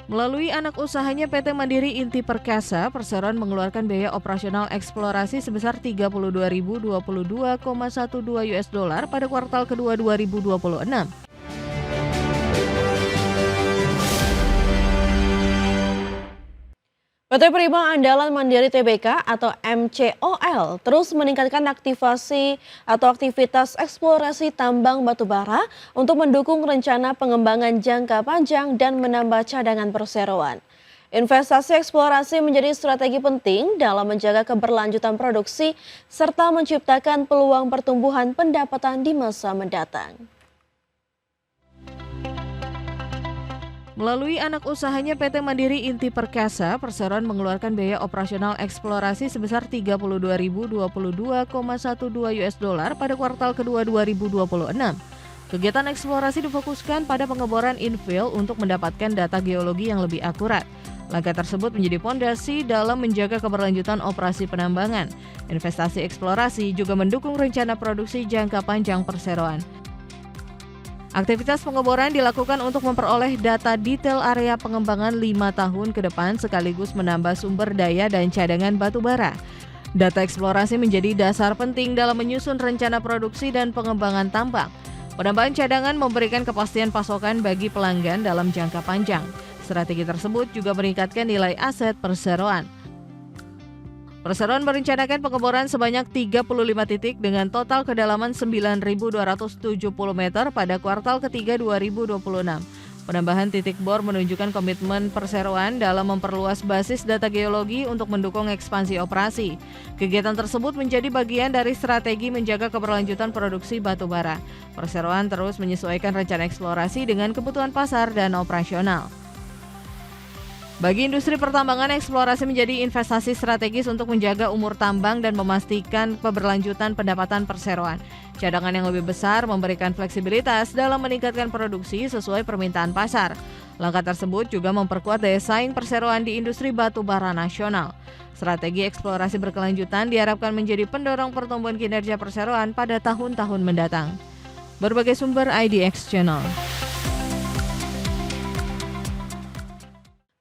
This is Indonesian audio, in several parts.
Melalui anak usahanya PT Mandiri Inti Perkasa, perseroan mengeluarkan biaya operasional eksplorasi sebesar 32.022,12 US dollar pada kuartal kedua 2026. PT Prima Andalan Mandiri Tbk atau MCOL terus meningkatkan aktivitas eksplorasi tambang batubara untuk mendukung rencana pengembangan jangka panjang dan menambah cadangan perseroan. Investasi eksplorasi menjadi strategi penting dalam menjaga keberlanjutan produksi serta menciptakan peluang pertumbuhan pendapatan di masa mendatang. Melalui anak usahanya PT Mandiri Inti Perkasa, perseroan mengeluarkan biaya operasional eksplorasi sebesar 32.022,12 US dollar pada kuartal kedua 2026. Kegiatan eksplorasi difokuskan pada pengeboran infill untuk mendapatkan data geologi yang lebih akurat. Langkah tersebut menjadi fondasi dalam menjaga keberlanjutan operasi penambangan. Investasi eksplorasi juga mendukung rencana produksi jangka panjang perseroan. Aktivitas pengeboran dilakukan untuk memperoleh data detail area pengembangan 5 tahun ke depan sekaligus menambah sumber daya dan cadangan batu bara. Data eksplorasi menjadi dasar penting dalam menyusun rencana produksi dan pengembangan tambang. Penambahan cadangan memberikan kepastian pasokan bagi pelanggan dalam jangka panjang. Strategi tersebut juga meningkatkan nilai aset perseroan. Perseroan merencanakan pengeboran sebanyak 35 titik dengan total kedalaman 9.270 meter pada kuartal ketiga 2026. Penambahan titik bor menunjukkan komitmen perseroan dalam memperluas basis data geologi untuk mendukung ekspansi operasi. Kegiatan tersebut menjadi bagian dari strategi menjaga keberlanjutan produksi batu bara. Perseroan terus menyesuaikan rencana eksplorasi dengan kebutuhan pasar dan operasional. Bagi industri pertambangan, eksplorasi menjadi investasi strategis untuk menjaga umur tambang dan memastikan keberlanjutan pendapatan perseroan. Cadangan yang lebih besar memberikan fleksibilitas dalam meningkatkan produksi sesuai permintaan pasar. Langkah tersebut juga memperkuat daya saing perseroan di industri batu bara nasional. Strategi eksplorasi berkelanjutan diharapkan menjadi pendorong pertumbuhan kinerja perseroan pada tahun-tahun mendatang. Berbagai sumber IDX Channel.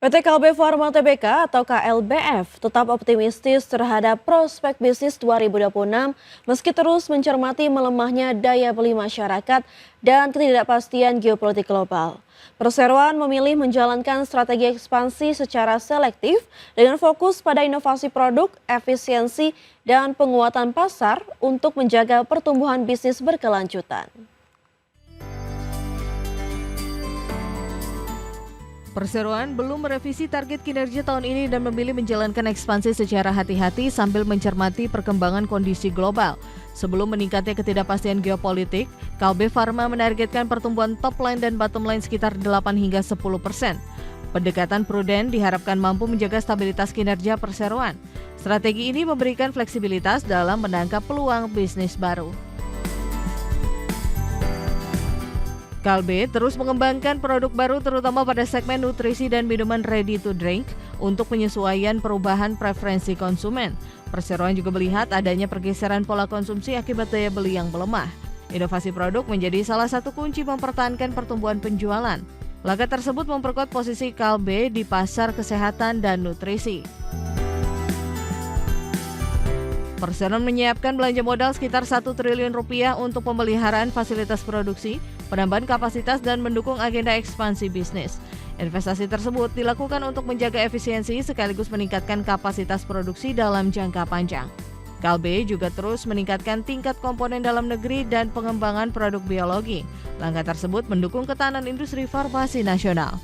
PT Kalbe Farma Tbk atau KLBF tetap optimistis terhadap prospek bisnis 2026 meski terus mencermati melemahnya daya beli masyarakat dan ketidakpastian geopolitik global. Perseroan memilih menjalankan strategi ekspansi secara selektif dengan fokus pada inovasi produk, efisiensi, dan penguatan pasar untuk menjaga pertumbuhan bisnis berkelanjutan. Perseroan belum merevisi target kinerja tahun ini dan memilih menjalankan ekspansi secara hati-hati sambil mencermati perkembangan kondisi global. Sebelum meningkatnya ketidakpastian geopolitik, Kalbe Farma menargetkan pertumbuhan top line dan bottom line sekitar 8 hingga 10%. Pendekatan prudent diharapkan mampu menjaga stabilitas kinerja perseroan. Strategi ini memberikan fleksibilitas dalam menangkap peluang bisnis baru. Kalbe terus mengembangkan produk baru terutama pada segmen nutrisi dan minuman ready to drink untuk penyesuaian perubahan preferensi konsumen. Perseroan juga melihat adanya pergeseran pola konsumsi akibat daya beli yang melemah. Inovasi produk menjadi salah satu kunci mempertahankan pertumbuhan penjualan. Langkah tersebut memperkuat posisi Kalbe di pasar kesehatan dan nutrisi. Perseroan menyiapkan belanja modal sekitar 1 triliun rupiah untuk pemeliharaan fasilitas produksi, penambahan kapasitas dan mendukung agenda ekspansi bisnis. Investasi tersebut dilakukan untuk menjaga efisiensi sekaligus meningkatkan kapasitas produksi dalam jangka panjang. Kalbe juga terus meningkatkan tingkat komponen dalam negeri dan pengembangan produk biologi. Langkah tersebut mendukung ketahanan industri farmasi nasional.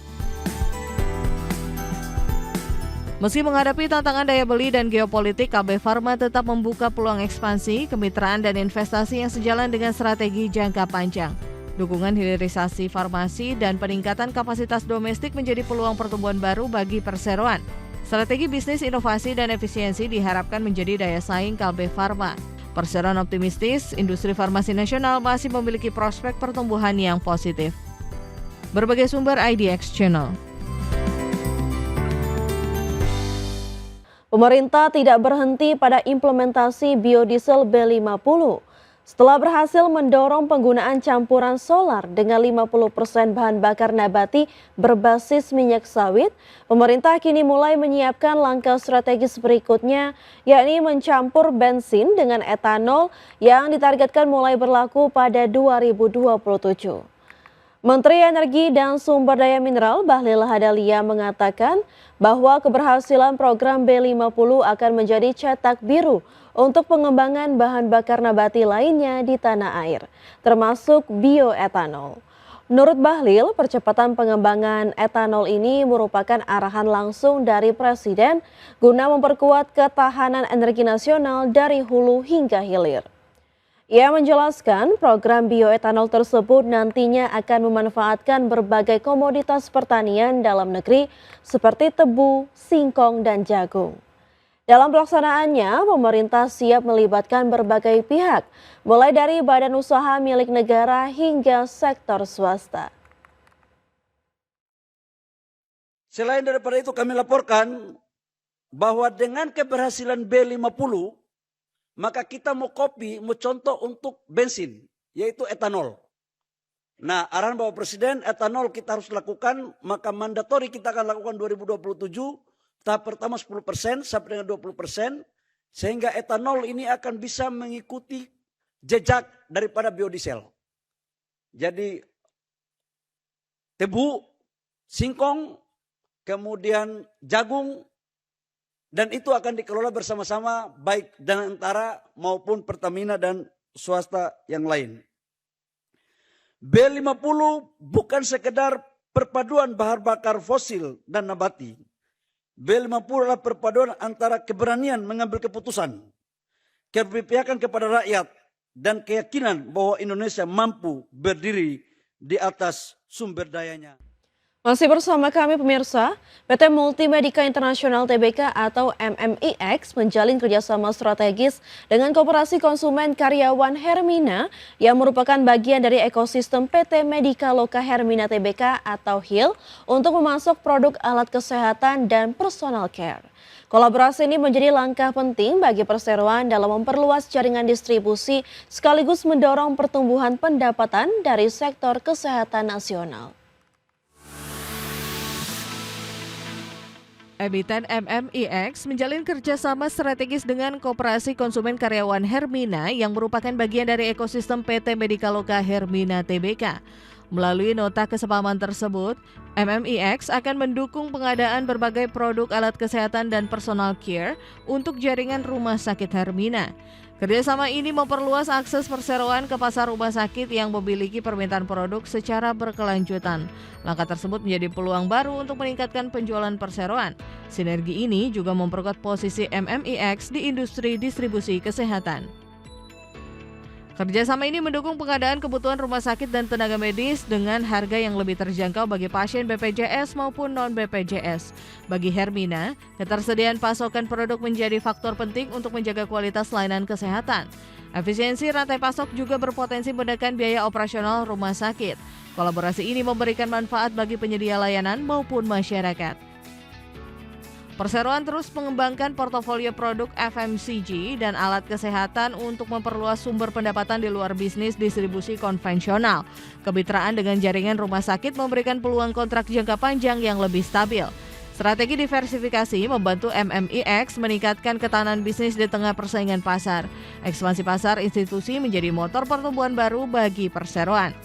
Meski menghadapi tantangan daya beli dan geopolitik, Kalbe Farma tetap membuka peluang ekspansi, kemitraan dan investasi yang sejalan dengan strategi jangka panjang. Dukungan hilirisasi farmasi dan peningkatan kapasitas domestik menjadi peluang pertumbuhan baru bagi perseroan. Strategi bisnis, inovasi, dan efisiensi diharapkan menjadi daya saing Kalbe Farma. Perseroan optimistis, industri farmasi nasional masih memiliki prospek pertumbuhan yang positif. Berbagai sumber IDX Channel. Pemerintah tidak berhenti pada implementasi biodiesel B50. Setelah berhasil mendorong penggunaan campuran solar dengan 50% bahan bakar nabati berbasis minyak sawit, pemerintah kini mulai menyiapkan langkah strategis berikutnya, yakni mencampur bensin dengan etanol yang ditargetkan mulai berlaku pada 2027. Menteri Energi dan Sumber Daya Mineral Bahlil Lahadalia mengatakan bahwa keberhasilan program B50 akan menjadi cetak biru untuk pengembangan bahan bakar nabati lainnya di tanah air, termasuk bioetanol. Menurut Bahlil, percepatan pengembangan etanol ini merupakan arahan langsung dari Presiden guna memperkuat ketahanan energi nasional dari hulu hingga hilir. Ia menjelaskan program bioetanol tersebut nantinya akan memanfaatkan berbagai komoditas pertanian dalam negeri seperti tebu, singkong, dan jagung. Dalam pelaksanaannya, pemerintah siap melibatkan berbagai pihak, mulai dari badan usaha milik negara hingga sektor swasta. Selain daripada itu kami laporkan bahwa dengan keberhasilan B50, maka kita mau contoh untuk bensin, yaitu etanol. Nah, arahan Bapak Presiden, etanol kita harus lakukan, maka mandatori kita akan lakukan 2027, tahap pertama 10% sampai dengan 20%, sehingga etanol ini akan bisa mengikuti jejak daripada biodiesel. Jadi, tebu, singkong, kemudian jagung, dan itu akan dikelola bersama-sama baik dengan antara maupun Pertamina dan swasta yang lain. B50 bukan sekedar perpaduan bahan bakar fosil dan nabati. B50 adalah perpaduan antara keberanian mengambil keputusan, keberpihakan kepada rakyat, dan keyakinan bahwa Indonesia mampu berdiri di atas sumber dayanya. Masih bersama kami pemirsa, PT Multimedika Internasional Tbk atau MMIX menjalin kerjasama strategis dengan Koperasi Konsumen Karyawan Hermina yang merupakan bagian dari ekosistem PT Medika Loka Hermina Tbk atau HIL untuk memasok produk alat kesehatan dan personal care. Kolaborasi ini menjadi langkah penting bagi perseroan dalam memperluas jaringan distribusi sekaligus mendorong pertumbuhan pendapatan dari sektor kesehatan nasional. Emiten MMIX menjalin kerjasama strategis dengan Koperasi Konsumen Karyawan Hermina yang merupakan bagian dari ekosistem PT Medika Loka Hermina Tbk. Melalui nota kesepahaman tersebut, MMIX akan mendukung pengadaan berbagai produk alat kesehatan dan personal care untuk jaringan rumah sakit Hermina. Kerjasama ini memperluas akses perseroan ke pasar rumah sakit yang memiliki permintaan produk secara berkelanjutan. Langkah tersebut menjadi peluang baru untuk meningkatkan penjualan perseroan. Sinergi ini juga memperkuat posisi MMIX di industri distribusi kesehatan. Kerjasama ini mendukung pengadaan kebutuhan rumah sakit dan tenaga medis dengan harga yang lebih terjangkau bagi pasien BPJS maupun non-BPJS. Bagi Hermina, ketersediaan pasokan produk menjadi faktor penting untuk menjaga kualitas layanan kesehatan. Efisiensi rantai pasok juga berpotensi menekan biaya operasional rumah sakit. Kolaborasi ini memberikan manfaat bagi penyedia layanan maupun masyarakat. Perseroan terus mengembangkan portofolio produk FMCG dan alat kesehatan untuk memperluas sumber pendapatan di luar bisnis distribusi konvensional. Kemitraan dengan jaringan rumah sakit memberikan peluang kontrak jangka panjang yang lebih stabil. Strategi diversifikasi membantu MMIX meningkatkan ketahanan bisnis di tengah persaingan pasar. Ekspansi pasar institusi menjadi motor pertumbuhan baru bagi perseroan.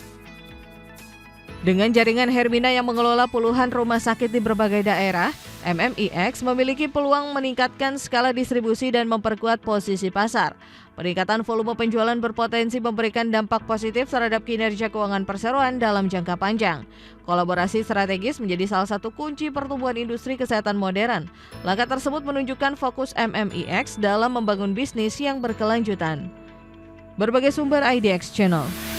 Dengan jaringan Hermina yang mengelola puluhan rumah sakit di berbagai daerah, MMIX memiliki peluang meningkatkan skala distribusi dan memperkuat posisi pasar. Peningkatan volume penjualan berpotensi memberikan dampak positif terhadap kinerja keuangan perseroan dalam jangka panjang. Kolaborasi strategis menjadi salah satu kunci pertumbuhan industri kesehatan modern. Langkah tersebut menunjukkan fokus MMIX dalam membangun bisnis yang berkelanjutan. Berbagai sumber IDX Channel.